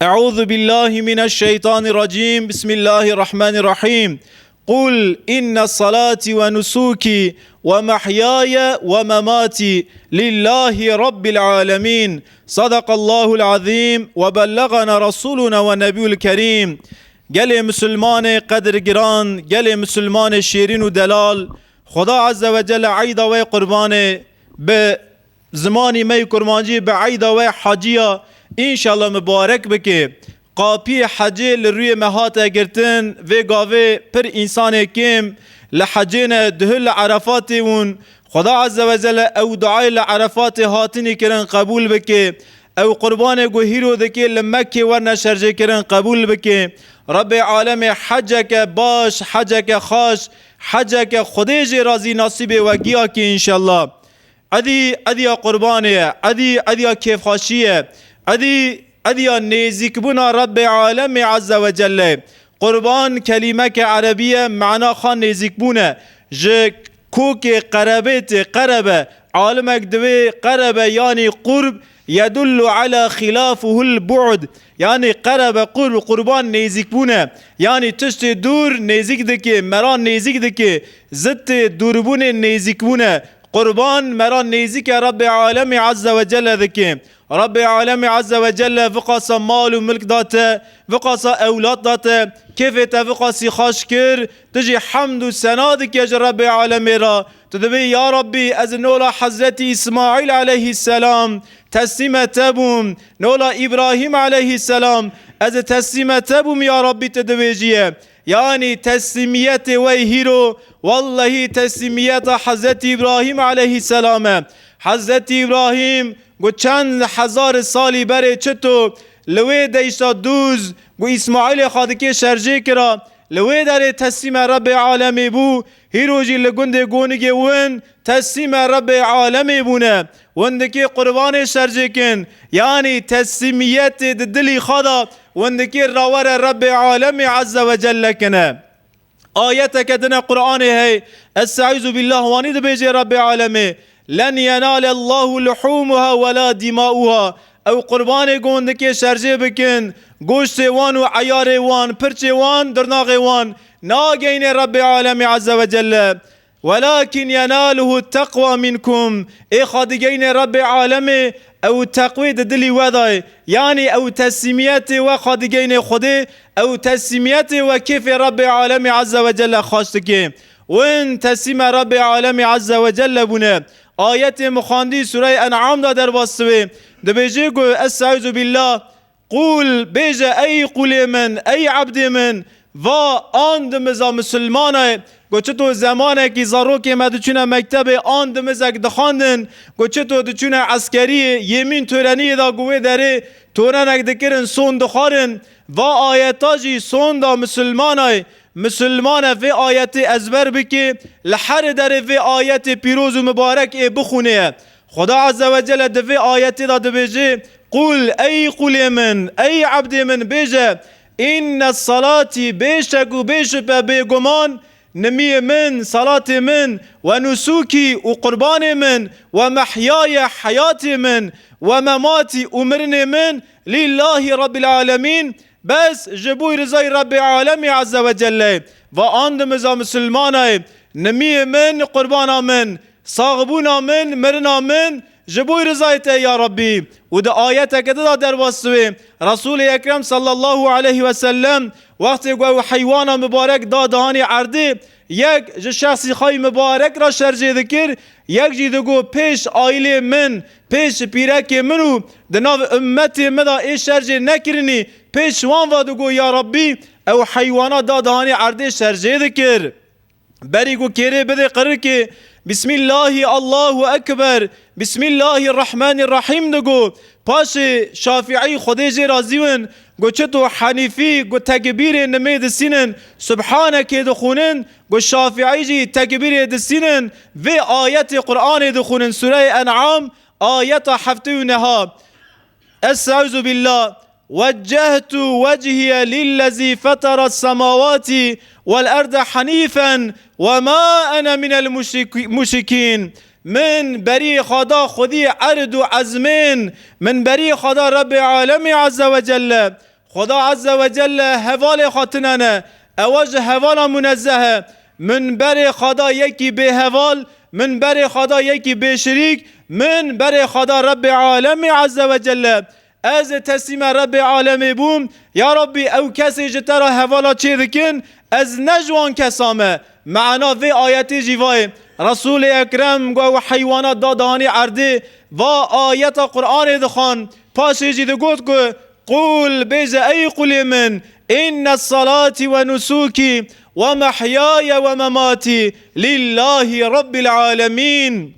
أعوذ بالله من الشيطان الرجيم. بسم الله الرحمن الرحيم. قل إن الصلاة ونسوكي ومحياي ومماتي لله رب العالمين. صدق الله العظيم وبلغنا رسولنا والنبي الكريم. گل مسلمان قدر گران، گل مسلمان شیرین و دلال، خدا عز و جل عید و قربان به زمانی می کرمانجی به عید و حجیه انشالله مبارک بکه. قاپی حجی لروی مهات گرتن و گاوه پر انسان کم لحجین دهل عرفات ون خدا عز و جل او دعای لعرفات هاتنی کرن قبول بکه، او قربان گوهیرو دکی لمکه ورن شرجه کرن قبول بکه. رب عالم حجک باش، حجک خاش، حجک خدیج رازی نصیب و گیا که انشالله. ادی قربانه، ادی کیف خاشیه، ادی نیزیک بنا رب عالم عز و جل. قربان کلمه که عربیه معنا خان نیزیک بونه. ج کوک قربت قربه عالمك دوی قربه یعنی قرب يدل على خلافه البعد، يعني قرب قرب قربان نزدیک بونه، يعني تشت دور نزدیک دکه، مران نزدیک دکه، زت دوربون نزدیک بونه. قربان مران نزدیک رب عالم عز و جل دکه. رب عالم عز و جل فقاس مال و ملک داته، فقاس اولاد داته، كيف تفقاسي خاشكر تجي حمد وسنادك يا رب عالم را تدبي يا ربي از نولا حضرت اسماعيل عليه السلام تسليم تبوم، نولا ابراهيم عليه السلام از تسليم تبوم يا ربي تدبيجيه. يعني تسليميت ويهيرو والله تسليميت حضرت ابراهيم عليه السلام. حضرت ابراهيم گو چند هزار سالی بره چطو لوی دیشتا دوز گو اسماعیل خادکه شرجه کرا لوی داره تسلیم رب عالمی بو هیروجی لگنده گونگی ون تسلیم رب عالمی بونه وندکی قربان شرجه کن، یعنی تسلیمیت دلی خدا وندکی راور رب عالمی عز و جل کنه. آیت کدن قرآن ہے استعوذ بالله وانی دو بیجی رب عالمی لن ينال الله لحومها ولا دماؤها. او قربان گوندکی شرجه بکن گوشت وان و عیار وان پرچ وان درناغ وان ناگین رب عالم عز و جل ولكن يناله التقوى منكم. ای خادگین رب عالم او تقوی دلی ودای، یعنی او تسلیمیت و خادگین خوده او تسلیمیت و کیف رب عالم عز و جل خواستگی وان تسلیم رب عالم عز و جل بونه. آیت مخاندی سوره انعام دا در واسطه دبیجه گو استعوذ بالله قول بیجه ای قول من ای عبد من و آن دمزا مسلمانه گو چطور زمانه که زاروک مدچونه مکتب آن دمزا دخاندن گو چطور دچونه عسکری یمین تورنی دا گوه داره تورنک دکرن سون دخارن و آیتاجی سون دا مسلمان في آیت ازبر بکی لحر در في آیت پیروز و مبارک بخونه. خدا عز و جل در آیت دا بيجي قل ای قل من ای عبد من بيجي ان الصلاة بيشك و بيشبه بيگمان نمی من صلاة من و نسوکی و قربان من و محیای حیات من و مماتی امرن من لله رب العالمین بس جبوی رضای رب عالمی عز و جل و آن دمزا مسلمانای نمی من قربانا من صاغبونا من مرنا من جبوی رضایت یا ربی. و ده آیت که ده در واسطه رسول اکرم صلی الله علیه و سلم وقتی گوی حیوان مبارک دادهانی عرده یک شخصی خواهی مبارک را شرجه دکر یک جیده گو پیش آیل من پیش پیرک منو دناو امت مدا ای شرجه نکرنی پیش وان وادو گو یا ربی او حیوانا دادهانی عرده شرجه دکر بری گو کره بده قرر که بسم الله الله اکبر بسم الله الرحمن الرحیم دگو پاش شافعی خودی رازیون گو چطو حنیفی گو تکبیر نمی دستینن سبحانه که دخونن گو شافعی جی تکبیر دستینن و آیت قرآن دخونن سوره انعام آیت هفته و نها استعوذ بالله وجهت وجهي للذي فطر السماوات والأرض حنيفا وما أنا من المشركين. من بری خدا خودی عرض و عزمین من بری خدا رب عالمی عز و جل خدا عز و جل حوال خاطنانه اواج حوالا منزه من بری خدا یکی به حوال من بری خدا یکی به شریک من بری خدا رب عالمی عز و جل از تسلیم رب عالمی بوم یا ربی او کسی جترا حوالا چه دکن از نجوان کسامه معنا وی آیتی جیوای رسول اکرم و حیوانات دادانی عرده و آیت قرآن دخان پاشه جید گوت که قول بیز ای قول من این الصلاة و نسوکی و محیای و مماتی لله رب العالمین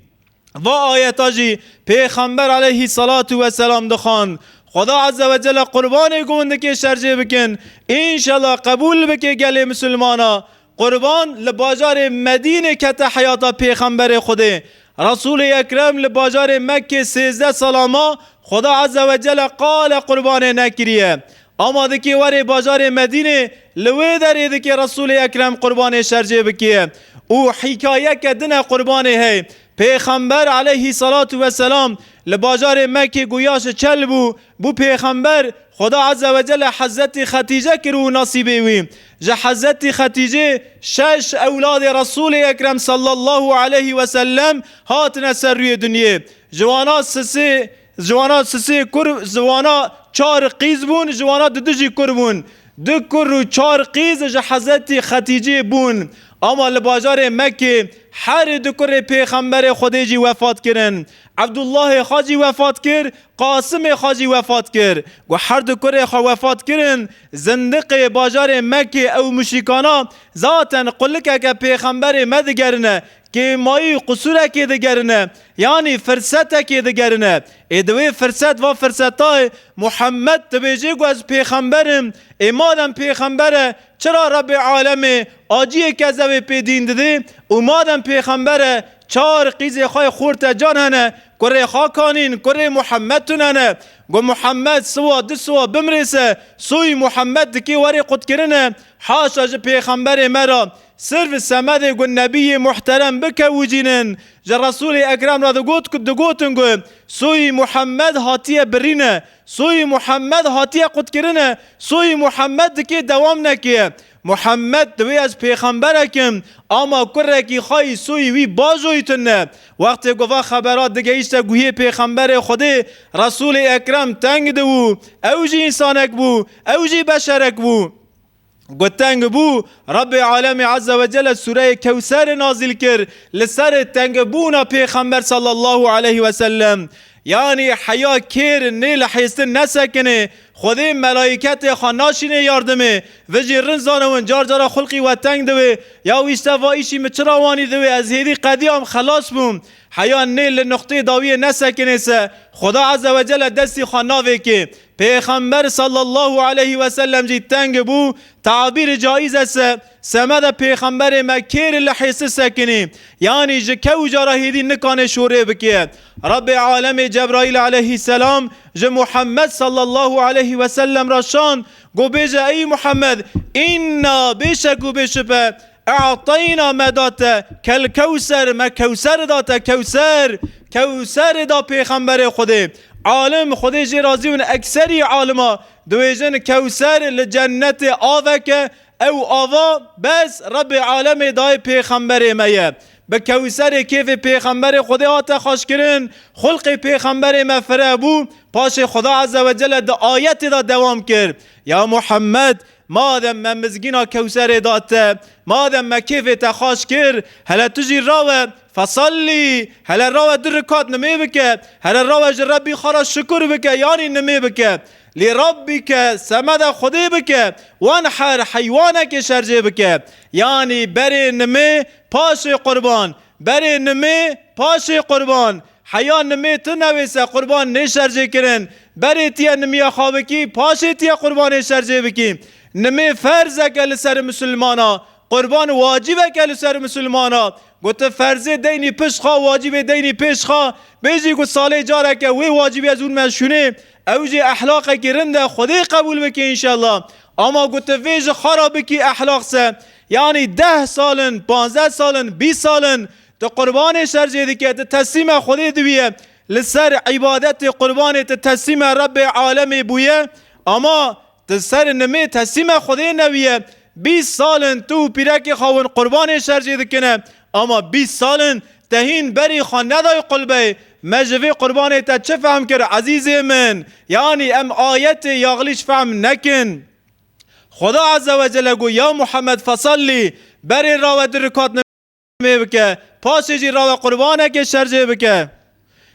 و آیتا جی پیغمبر علیه الصلاة و سلام دخان خدا عز و جل قربان گونده که شرجه بکن انشالله قبول بکه گل مسلمانا قربان لباجار مدینه کت حیاتا پیغمبر خوده رسول اکرم لباجار مکه 13 سالاما خدا عز و جل قال قربان نکریه اما دکی وری بازار مدینه لوی داره دکی رسول اکرم قربان شرجه بکیه او حکایه کدن قربانه هی پیغمبر علیه صلات و سلام لباجار مکه گویاش چل بو پیغمبر خدا عز و جل حضرت خدیجه کرو نصیبه وی جه حضرت خدیجه 6 اولاد رسول اکرم صلی الله علیه و سلم هاتن سر روی دنیا جوانا سسی کر جوانا 4 قیز بون جوانا دجی کر بون 2 کر و 4 قیز جه حضرت خدیجه بون اما لباجار مکه هر 2 کر پیغمبر خدیجی وفات کرن عبدالله خاجی وفات کر قاسم خاجی وفات کر و هر 2 کر وفات کرن زندق باجار مکه او مشرکانا ذاتن قلکه که پیغمبر مدگرنه که مایی قصوره که دگرنه یعنی فرصته که دگرنه ادوی فرصت و فرصتای محمد تبیجی گو از پیغمبرم امادم پیغمبره چرا رب عالم آجی که زوی پیدین دده امادم پیغمبره 4 قیز خواه خورت جان هنه کره خاکانین کره محمد تنانه گو محمد سوا 2 سوا بمرسه سوی محمد دکی وری قد کرنه حاشا جه پیغمبر مرا صرف سمد گو نبی محترم بکوجینن جه رسول اکرم را دگوتن گو سوی محمد هاتیه برینه سوی محمد هاتیه قد کرنه سوی محمد دکی دوام نکیه محمد دوی از پیغمبر کم اما کره کی خواهی سوی وی بازویتنه وقتی گوه خبرات دیگه ایشتا گوهی پیغمبر خوده رسول اکرم تنگ دو اوجی انسانک بو اوجی بشرک بو گوتنگ بو رب عالم عز و جل سوره کوثر نازل کر لسر تنگ بونا پیغمبر صلی الله علیه و سلم یعنی حیا کیر نیل حیستن نسکنه خودی ملائکت خاناشینه یاردمه و جیرن زانون جار جارا خلقی و تنگ دوه یا ویشتا وایشی مچراوانی دوه از هیدی قدیم خلاص بوم حیا نیل نقطه داویه نسکنه سه خدا عز و جل دستی خاناوه که پیغمبر صلی الله علیه و سلم جی تنگ بو تعبیر جایز است سمد پیغمبر مکیر لحیس سکنی یعنی جکو جارا هیدی نکانه شوره بکید رب عالم جبرائیل علیه السلام جه محمد صلی الله علیه و سلم را شان گو بیجه ای محمد اینا بیشکو بیشپه اعطینا مداته کل کوسر ما کوسر داته کوسر دا پیغمبر خوده عالم خوده جی رازی ون اکثری عالما دویجن کوسر لجنت آوکه او آوا بس رب عالم دای پیغمبر میه به کوسر کیف پیغمبر خدا آتا خوش کرن خلق پیغمبر مفره بو پاش خدا عز و جل دا آیت دا دوام کرد یا محمد مادم من مزگینا کوسر داته مادم ما کیف تخاش کر هلا تجی راوه فصلی هلا راوه در رکات نمی بکه هلا راوه ربی خارا شکر بکه یعنی نمی بکه لربك سمد خودی بکه وانحر حیوانک شرجه بکه یعنی بری نمی پاش قربان بری نمی پاش قربان حیا نمی تو نویسه قربان نشرجه کرن بری تیا نمی خوابکی پاش تیا قربان شرجه بکی نمی فرزه که لسر مسلمانا قربان واجبه که لسر مسلمانا گوته فرض دینی پیش خواه واجب دینی پیش خواه بیجی گو ساله جاره که وی واجبی از اون مشونه اوجی احلاقه که رنده خودی قبول بکی انشالله اما گوته ویج خرابه که احلاق سه یعنی 10 سالن 15 سالن 20 سالن تو قربان سرجه دکه تسلیم خودی دویه لسر عبادت قربان تسلیم رب عالم بویه اما سر نمی تسلیم خودی نویه 20 سالن تو پیرک خواهن قربان سرجه دکنه اما 20 سالن تهین بری خان ندای قلبه مجوی قربان تا چه فهم کر عزیز من یعنی ام آیت یاغلیش فهم نکن خدا عز و جل گو یا محمد فصلی بری راو درکات نمی بکه پاسجی راو قربانه که شرجه بکه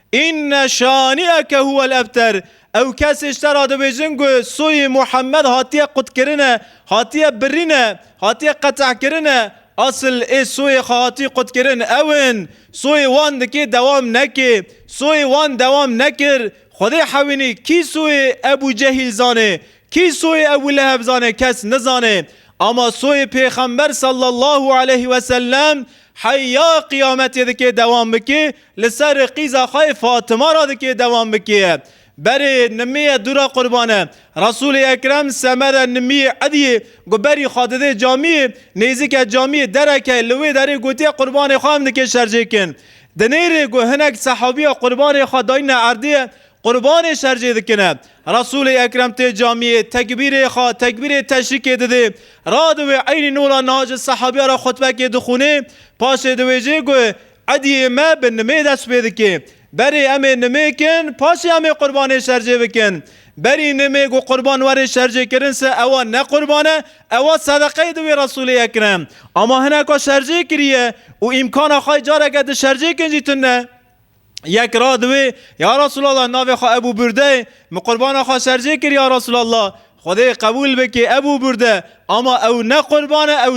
این شانئک هو الابتر او کسی اشترا دو بیجنگو سوی محمد هاتیه قد کرنه هاتیه برینه هاتیه قطع کرنه اصل ای سوی خواهاتی قد کرن اون سوی وان دکی دوام نکی سوی وان دوام نکر خودی حوینی کی سوی ابو جهل زانه کی سوی ابو لهب زانه کس نزانه اما سوی پیغمبر صلی الله علیه و سلم حیا قیامت دکی دوام بکی لسر قیزا خای فاطمه را دکی دوام بکی بری نمی دورا قربانه رسول اکرم سمد نمی عدی گو بری خادده جامی نیزی که جامی درکه لوی داری گوتی قربان خواهم دکی شرجه کن دنیری گو هنک صحابی قربان خداین اردی قربان شرجه دکنه رسول اکرم تی جامی تکبیر تشریک دده رادوی عین نورا ناج صحابی را خطبه که دخونه پاش دویجه گو عدی ما به نمی دست بیدکه بری امه نمی کن پاسی امه قربان شرجه بکن بری نمی گو قربان وری شرجه کرن سه اوا نه قربانه اوا صدقه دوی رسول اکرم اما هنکا شرجه کریه و امکان خواهی جاره گد شرجه کن جیتونه یک را دوی یا رسول الله ناوی خواه ابو برده مقربان خواه شرجه کری یا رسول الله خدای قبول بکی ابو برده اما او نه قربانه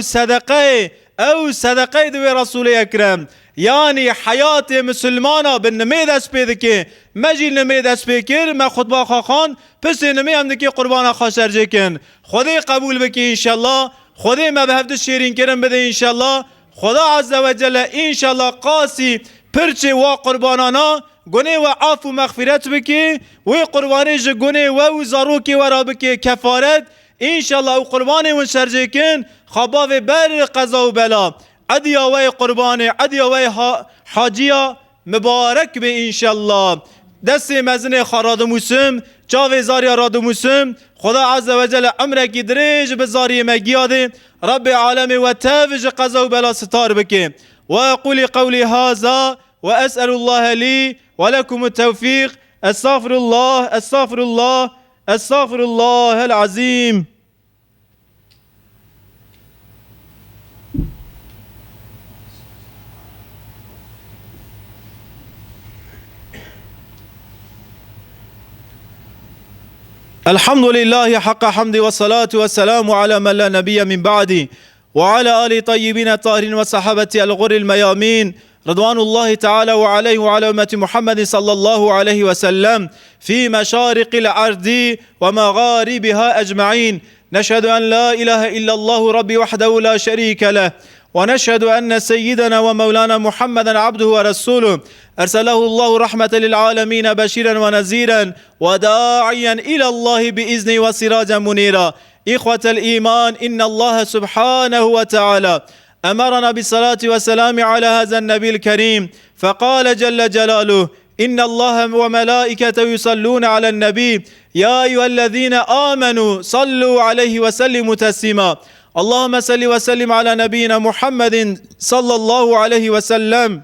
او صدقه دوی رسول اکرم یعنی حیات مسلمانا به نمی دست پیده که مجی نمی دست پیکر ما خطبه خواهان پس نمی هم دکی قربان خواه شرجه کن خدای قبول بکی انشالله خدای ما به هفته شیرین کرم بده انشالله خدا عز و جل انشالله قاسی پرچه و قربانانا گنه و عفو مغفرت بکی و قربانیش گنه و زاروکی ورا بکی کفارت انشالله و قربانی و شرجه کن خباب بر قضا و بلا عدیا و قربان عدیا و حاجیا مبارک به انشالله دست مزن خاراد موسم چاوی زاری راد موسم خدا عز و جل عمره کی دریج به زاری مگیاده رب عالم و تفج قضا و بلا ستار بکی و اقول قولی هذا و اسأل الله لي ولكم التوفيق استغفر الله العظيم. الحمد لله حق حمد والصلاة والسلام على من لا نبي من بعدي وعلى آل طيبين الطاهرين وصحابة الغر الميامين رضوان الله تعالى وعليه وعلى أمة محمد صلى الله عليه وسلم في مشارق الأرض ومغاربها أجمعين. نشهد أن لا إله إلا الله ربي وحده لا شريك له ونشهد أن سيدنا ومولانا محمدا عبده ورسوله أرسله الله رحمة للعالمين بشيرا ونذيرا وداعيا إلى الله بإذنه وسراجا منيرا. إخوة الإيمان إن الله سبحانه وتعالى أمرنا بالصلاة والسلام على هذا النبي الكريم فقال جل جلاله إن الله وملائكته يصلون على النبي يا أيها الذين آمنوا صلوا عليه وسلموا تسليما. اللهم صل وسلم على نبينا محمد صلى الله عليه وسلم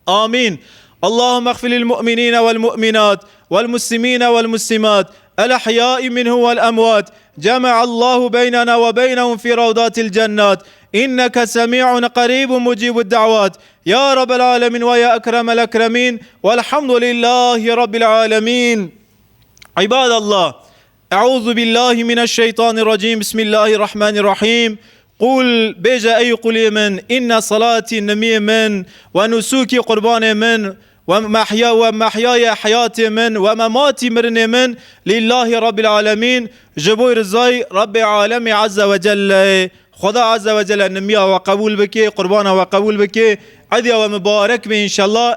آمين. اللهم اغفر للمؤمنين والمؤمنات والمسلمين والمسلمات الأحياء منه والأموات جمع الله بيننا وبينهم في روضات الجنات إنك سميع قريب مجيب الدعوات يا رب العالمين ويا أكرم الأكرمين والحمد لله رب العالمين. عباد الله أعوذ بالله من الشيطان الرجيم بسم الله الرحمن الرحيم. قل بيجا أي قل من إن صلاتي نمي من ونسوكي قربان من ومحياي حياتي من ومماتي مرني من لله رب العالمين جبوي رزاي رب العالمين عز وجل. خدا عز وجل نميا وقبول بكي قربانا وقبول بكي عديا ومبارك به إن شاء الله.